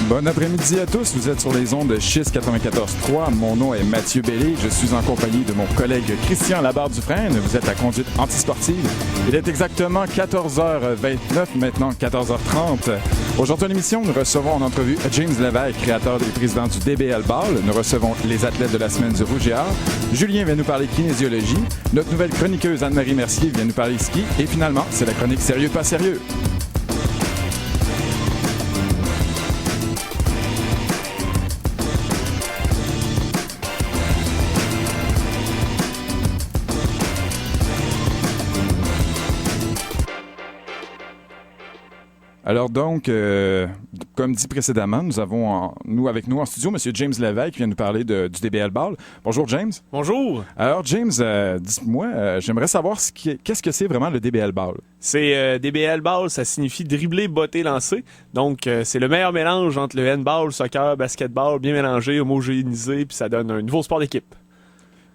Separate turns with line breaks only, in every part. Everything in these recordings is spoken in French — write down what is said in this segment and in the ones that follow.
Bon après-midi à tous, vous êtes sur les ondes de Chiz 94.3. Mon nom est Mathieu Bellé, je suis en compagnie de mon collègue Christian Labarre-Dufresne. Vous êtes à Conduite Antisportive. Il est exactement 14h29, maintenant 14h30. Aujourd'hui à l'émission, nous recevons en entrevue James Lévesque, créateur et président du DBL Ball. Nous recevons les athlètes de la semaine du Rouge et Or. Julien vient nous parler kinésiologie. Notre nouvelle chroniqueuse Anne-Marie Mercier vient nous parler ski. Et finalement, c'est la chronique Sérieux pas sérieux. Alors donc, comme dit précédemment, nous avons avec nous en studio M. James Lévesque qui vient nous parler du DBL Ball. Bonjour James.
Bonjour.
Alors James, dis-moi, j'aimerais savoir qu'est-ce que c'est vraiment le DBL Ball?
C'est DBL Ball, ça signifie dribbler, botter, lancer. Donc c'est le meilleur mélange entre le handball, soccer, basketball, bien mélangé, homogénéisé, puis ça donne un nouveau sport d'équipe.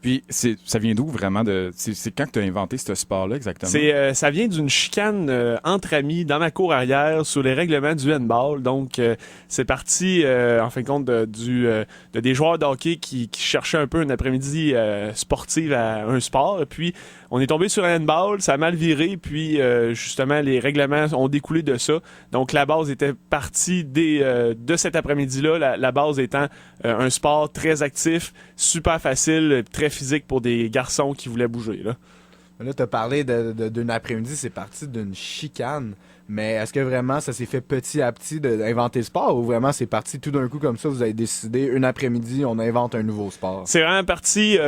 Puis, ça vient d'où vraiment? C'est quand que tu as inventé ce sport-là exactement?
Ça vient d'une chicane entre amis dans ma cour arrière sur les règlements du handball. Donc, c'est parti, en fin de compte, de des joueurs de hockey qui cherchaient un peu un après-midi sportif à un sport. Et puis, on est tombé sur un handball, ça a mal viré. Puis, justement, les règlements ont découlé de ça. Donc, la base était partie de cet après-midi-là. La base étant un sport très actif, super facile, très physique pour des garçons qui voulaient bouger.
Là, tu as parlé d'une après-midi, c'est parti d'une chicane. Mais est-ce que vraiment ça s'est fait petit à petit d'inventer le sport ou vraiment c'est parti tout d'un coup comme ça, vous avez décidé une après-midi, on invente un nouveau sport?
C'est vraiment parti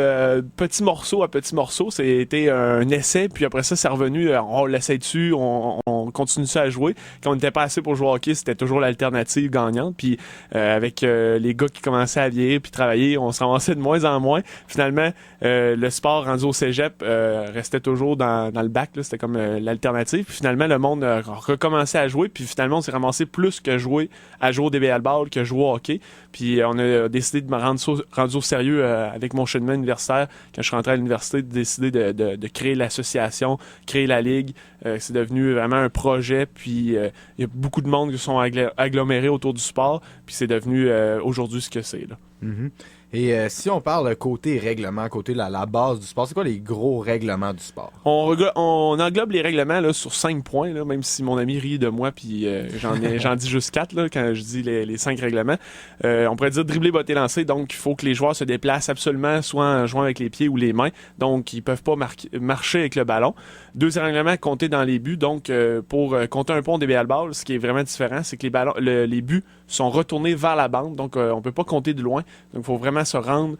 petit morceau à petit morceau. C'était un essai, puis après ça, c'est revenu, on l'essaie dessus, on continue ça à jouer. Quand on n'était pas assez pour jouer au hockey, c'était toujours l'alternative gagnante. Puis avec les gars qui commençaient à vieillir puis travailler, on se ramassait de moins en moins. Finalement, le sport rendu au cégep restait toujours dans le bac. Là, c'était comme l'alternative. Puis finalement, le monde recommencer à jouer, puis finalement on s'est ramassé plus que jouer au DBL Ball que jouer au hockey. Puis on a décidé de me rendre au sérieux avec mon cheminement universitaire. Quand je suis rentré à l'université, de décider de créer l'association, créer la ligue. C'est devenu vraiment un projet, puis il y a beaucoup de monde qui sont agglomérés autour du sport, puis c'est devenu aujourd'hui ce que c'est. Là.
Mm-hmm. Et si on parle côté règlement, côté la base du sport, c'est quoi les gros règlements du sport?
On englobe les règlements là, sur 5 points, là, même si mon ami rit de moi, puis j'en dis juste 4 là, quand je dis les 5 règlements. On pourrait dire dribbler, botter, lancer, donc il faut que les joueurs se déplacent absolument, soit en jouant avec les pieds ou les mains, donc ils peuvent pas marcher avec le ballon. Deuxième règlement, compter dans les buts, donc pour compter un point des DBL Ball, ce qui est vraiment différent, c'est que les buts sont retournés vers la bande, donc on peut pas compter de loin, donc il faut vraiment se rendre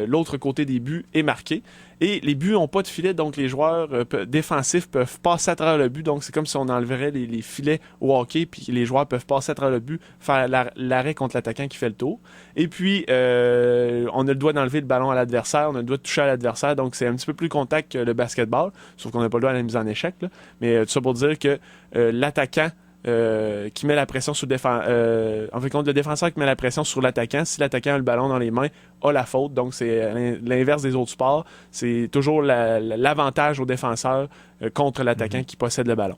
l'autre côté des buts et marquer. Et les buts n'ont pas de filet, donc les joueurs défensifs peuvent passer à travers le but. Donc c'est comme si on enleverait les filets au hockey, puis les joueurs peuvent passer à travers le but, faire l'arrêt contre l'attaquant qui fait le tour. Et puis on a le droit d'enlever le ballon à l'adversaire, on a le droit de toucher à l'adversaire, donc c'est un petit peu plus contact que le basketball, sauf qu'on n'a pas le droit à la mise en échec. Là. Mais tout ça pour dire que l'attaquant qui met la pression sur en fait, contre le défenseur qui met la pression sur l'attaquant, si l'attaquant a le ballon dans les mains, a la faute. Donc c'est l'inverse des autres sports, c'est toujours l'avantage au défenseur contre l'attaquant qui possède le ballon.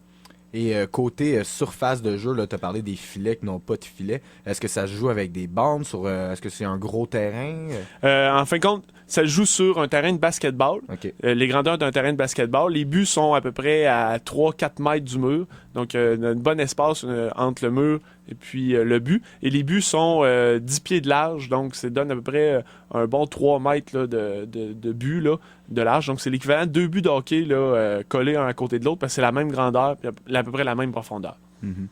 Et côté surface de jeu, tu as parlé des filets qui n'ont pas de filet. Est-ce que ça se joue avec des bandes? Est-ce que c'est un gros terrain?
En fin de compte, ça se joue sur un terrain de basketball.
Okay.
Les grandeurs d'un terrain de basketball. Les buts sont à peu près à 3-4 mètres du mur. Donc, un bon espace entre le mur et puis le but. Et les buts sont 10 pieds de large. Donc, ça donne à peu près un bon 3 mètres là, de but là, de large. Donc, c'est l'équivalent de 2 buts de hockey là, collés un à côté de l'autre parce que c'est la même grandeur et à peu près la même profondeur.
Mm-hmm.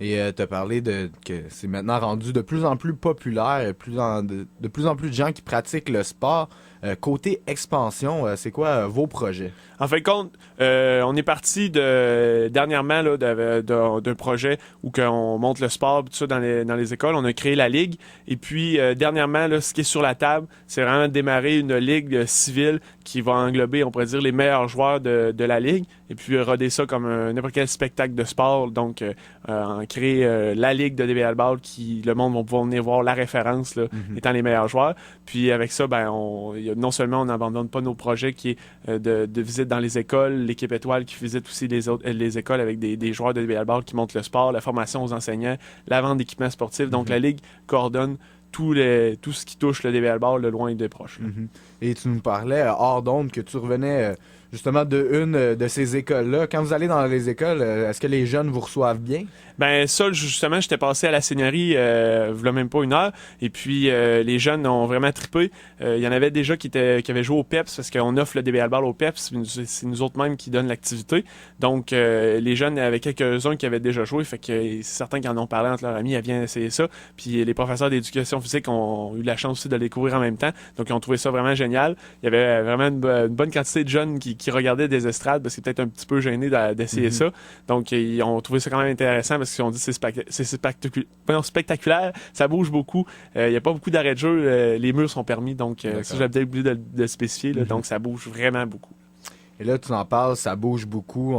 Et tu as parlé que c'est maintenant rendu de plus en plus populaire, de plus en plus de gens qui pratiquent le sport. Côté expansion, c'est quoi vos projets?
En fin de compte, on est parti dernièrement là, d'un projet où on monte le sport, tout ça dans les écoles. On a créé la ligue. Et puis, dernièrement, là, ce qui est sur la table, c'est vraiment de démarrer une ligue civile qui va englober, on pourrait dire, les meilleurs joueurs de la ligue. Et puis, roder ça comme n'importe quel spectacle de sport. Donc, créer la ligue de DBL Ball qui, le monde va pouvoir venir voir la référence là, étant les meilleurs joueurs. Puis, avec ça, il y non seulement on n'abandonne pas nos projets qui est de visite dans les écoles, l'équipe étoile qui visite aussi les écoles avec des joueurs de DBL qui montrent le sport, la formation aux enseignants, la vente d'équipements sportifs. Donc la Ligue coordonne tout ce qui touche le DBL de loin et de proche.
Et tu nous parlais hors d'onde que tu revenais justement d'une de ces écoles-là. Quand vous allez dans les écoles, est-ce que les jeunes vous reçoivent bien?
Ben ça, justement, j'étais passé à la seigneurie v'là même pas une heure. Et puis, les jeunes ont vraiment trippé. Il y en avait déjà qui avaient joué au PEPS parce qu'on offre le DBL Ball au PEPS. C'est nous autres mêmes qui donnent l'activité. Donc, les jeunes, il y avait quelques-uns qui avaient déjà joué. Fait que c'est certains qui en ont parlé entre leurs amis. Ils viennent essayer ça. Puis, les professeurs d'éducation physique ont eu la chance aussi de le découvrir en même temps. Donc, ils ont trouvé ça vraiment génial. Il y avait vraiment une bonne quantité de jeunes qui regardaient des estrades parce qu'ils étaient peut-être un petit peu gênés d'essayer ça. Donc, ils ont trouvé ça quand même intéressant parce qu'ils ont dit c'est spectaculaire, ça bouge beaucoup. Il n'y a pas beaucoup d'arrêts de jeu. Les murs sont permis. Donc, ça, j'avais peut-être oublié de le spécifier. Là, donc, ça bouge vraiment beaucoup.
Et là, tu en parles, ça bouge beaucoup.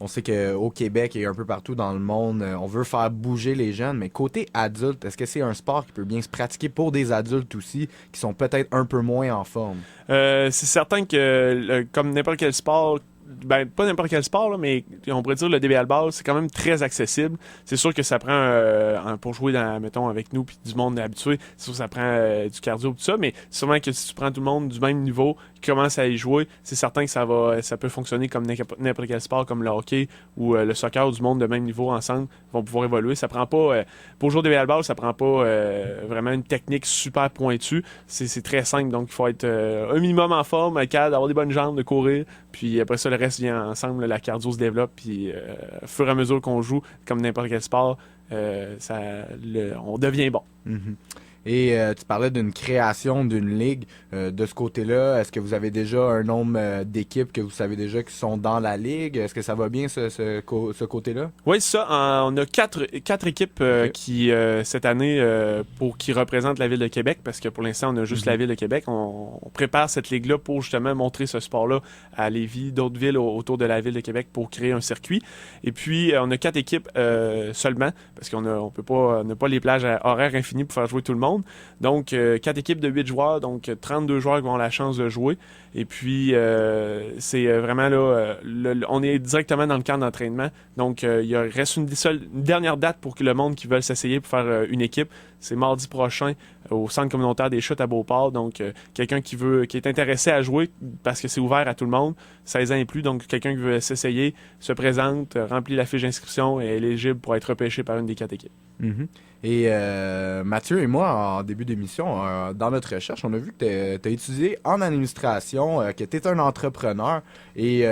On sait qu'au Québec et un peu partout dans le monde, on veut faire bouger les jeunes. Mais côté adulte, est-ce que c'est un sport qui peut bien se pratiquer pour des adultes aussi, qui sont peut-être un peu moins en forme?
C'est certain que, comme n'importe quel sport, ben, pas n'importe quel sport, là, mais on pourrait dire le DBL Ball, c'est quand même très accessible. C'est sûr que ça prend, pour jouer mettons, avec nous puis du monde habitué, c'est sûr que ça prend du cardio tout ça, mais sûrement que si tu prends tout le monde du même niveau qui commence à y jouer, c'est certain que ça peut fonctionner comme n'importe quel sport, comme le hockey ou le soccer, du monde de même niveau ensemble vont pouvoir évoluer. Ça prend pas, pour jouer au DBL Ball, ça prend pas vraiment une technique super pointue. C'est très simple, donc il faut être un minimum en forme, capable d'avoir des bonnes jambes, de courir, puis après ça, le reste vient ensemble, la cardio se développe, puis au fur et à mesure qu'on joue, comme n'importe quel sport, on devient bon.
Et tu parlais d'une création d'une ligue. De ce côté-là, est-ce que vous avez déjà un nombre d'équipes que vous savez déjà qui sont dans la ligue? Est-ce que ça va bien, ce côté-là?
Oui, c'est ça. On a quatre équipes qui, cette année, qui représentent la Ville de Québec, parce que pour l'instant, on a juste la Ville de Québec. On prépare cette ligue-là pour justement montrer ce sport-là à Lévis, d'autres villes autour de la Ville de Québec pour créer un circuit. Et puis, on a 4 équipes seulement, parce qu'on n'a pas les plages à horaires infinis pour faire jouer tout le monde. Donc, 4 équipes de 8 joueurs, donc 32 joueurs qui vont avoir la chance de jouer. Et puis, c'est vraiment là, on est directement dans le camp d'entraînement. Donc, il reste une dernière date pour que le monde qui veut s'essayer pour faire une équipe. C'est mardi prochain au Centre communautaire des Chutes à Beauport. Donc, quelqu'un qui est intéressé à jouer, parce que c'est ouvert à tout le monde, 16 ans et plus. Donc, quelqu'un qui veut s'essayer, se présente, remplit la fiche d'inscription et est éligible pour être repêché par une des 4 équipes.
Et Mathieu et moi, en début d'émission, dans notre recherche, on a vu que tu as étudié en administration, que tu es un entrepreneur. Et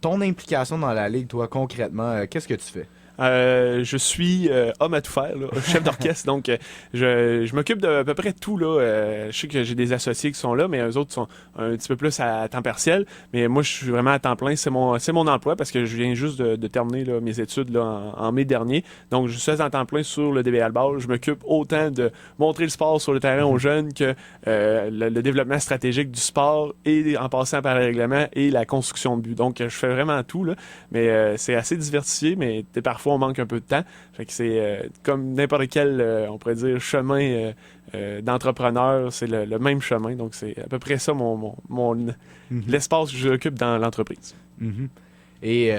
ton implication dans la Ligue, toi, concrètement, qu'est-ce que tu fais?
Je suis homme à tout faire, là, chef d'orchestre, donc je m'occupe de à peu près tout. Je sais que j'ai des associés qui sont là, mais eux autres sont un petit peu plus à temps partiel. Mais moi, je suis vraiment à temps plein. C'est mon emploi parce que je viens juste de terminer là, mes études là, en mai dernier. Donc, je suis à temps plein sur le DBL Ball. Je m'occupe autant de montrer le sport sur le terrain aux jeunes que le développement stratégique du sport et en passant par les règlements et la construction de but. Donc, je fais vraiment tout, là, mais c'est assez diversifié, mais parfois on manque un peu de temps. Fait que c'est comme n'importe quel, on pourrait dire, chemin d'entrepreneur, c'est le même chemin. Donc c'est à peu près ça l'espace que j'occupe dans l'entreprise.
Et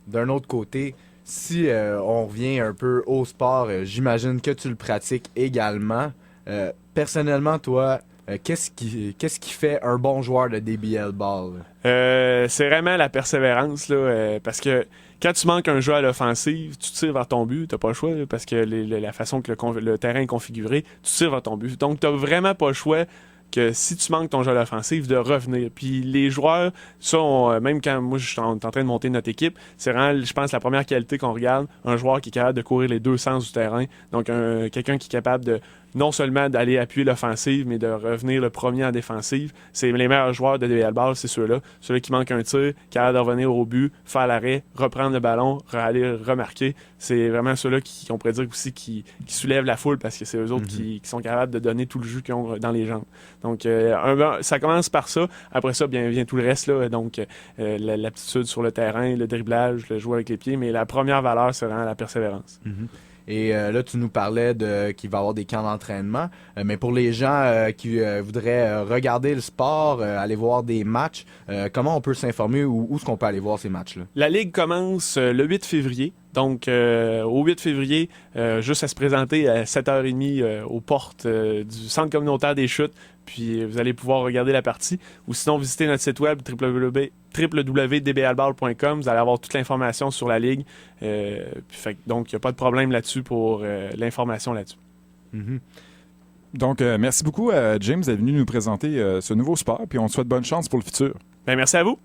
d'un autre côté, si on revient un peu au sport, j'imagine que tu le pratiques également. Personnellement, toi, qu'est-ce qui fait un bon joueur de DBL Ball?
C'est vraiment la persévérance, là, parce que quand tu manques un jeu à l'offensive, tu tires vers ton but, t'as pas le choix, là, parce que la façon que le terrain est configuré, tu tires vers ton but. Donc, t'as vraiment pas le choix que si tu manques ton jeu à l'offensive, de revenir. Puis les joueurs, même quand moi je suis en train de monter notre équipe, c'est vraiment, je pense, la première qualité qu'on regarde, un joueur qui est capable de courir les deux sens du terrain. Donc, quelqu'un qui est capable de non seulement d'aller appuyer l'offensive, mais de revenir le premier en défensive. C'est les meilleurs joueurs de DBL Ball, c'est ceux-là. Ceux-là qui manquent un tir, capable de revenir au but, faire l'arrêt, reprendre le ballon, aller remarquer. C'est vraiment ceux-là qu'on pourrait dire aussi qui soulèvent la foule parce que c'est eux autres qui sont capables de donner tout le jus qu'ils ont dans les jambes. Donc, ça commence par ça. Après ça, bien vient tout le reste, là. Donc, l'aptitude sur le terrain, le dribblage, le jouer avec les pieds. Mais la première valeur, c'est vraiment la persévérance.
Et là, tu nous parlais qu'il va y avoir des camps d'entraînement. Mais pour les gens qui voudraient regarder le sport, aller voir des matchs, comment on peut s'informer ou où est-ce qu'on peut aller voir ces matchs-là?
La Ligue commence le 8 février. Donc, au 8 février, juste à se présenter à 7h30 aux portes du Centre communautaire des chutes. Puis, vous allez pouvoir regarder la partie. Ou sinon, visiter notre site web www.dbalball.com. Vous allez avoir toute l'information sur la Ligue. Donc, il n'y a pas de problème là-dessus pour l'information là-dessus.
Mm-hmm.
Donc, merci beaucoup, James, d'être venu nous présenter ce nouveau sport. Puis, on te souhaite bonne chance pour le futur.
Bien, merci à vous.